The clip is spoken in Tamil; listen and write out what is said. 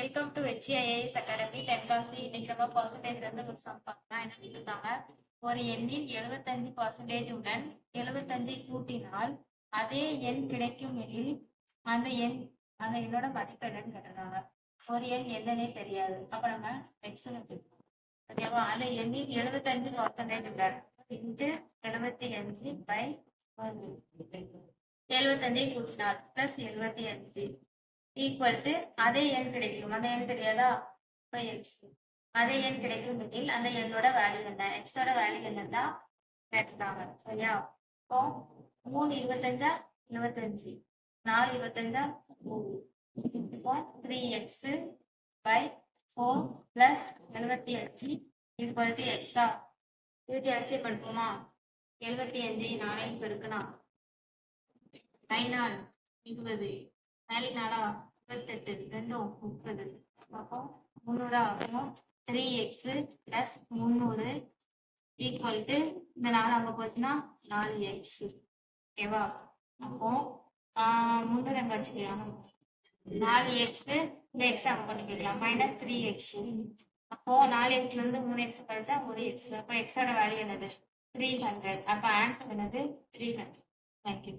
Welcome to HIAS academy Tenkasi. இன்னைக்கு நம்ம பர்சன்டேஜ்ல இருந்து ஒரு சம் பார்க்கலாம். என்ன கொடுத்தாங்க, ஒரு எண்ணில் 75% உடன் 75 கூட்டினால் அதே எண் கிடைக்கும் எனில் அந்த எண்ணோட மதிப்பு என்னன்னு கேட்டிருக்காங்க. ஒரு எண் என்னன்னே தெரியாது, அப்ப நம்ம எக்ஸலுக்கு ஓகேவா. அந்த எண்ணில் 75% உடன் இன்ட்டு 75 பை 75 கூட்டினால் பிளஸ் 75 ஈக்குவல் டு அதே எண் கிடைக்கும். அந்த எண் தெரியாதா, இப்போ எக்ஸ். அதே எண் கிடைக்கும் எனில் அந்த எண்ணோட வேல்யூ என்ன, எக்ஸோட வேல்யூ என்னன்னா கேட்டுட்டாங்க. சரியா. இப்போ 3 25 25, 4 25 3. இப்போ 3x by 4 plus 75 equal to எக்ஸா. இதுக்கு எல்சிஎம் எடுப்போமா. 75 4 பெருக்கணும் 9 20 4 28 2 30. அப்போ 300 ஆகும். 3x பிளஸ் 300 ஈக்குவல் டு இந்த 4 அங்கே போச்சுன்னா 4x. ஓகேவா. அப்போ 300 அங்கே வச்சுக்கலாம். 4x இந்த எக்ஸ் அங்கே கொண்டு போய்க்கலாம். Minus 3x. அப்போ 4xல இருந்து 3x கழிச்சா 1x. அப்போ எக்ஸோட வேல்யூ என்னது 300. அப்போ ஆன்சர் என்னது 300. தேங்க்யூ.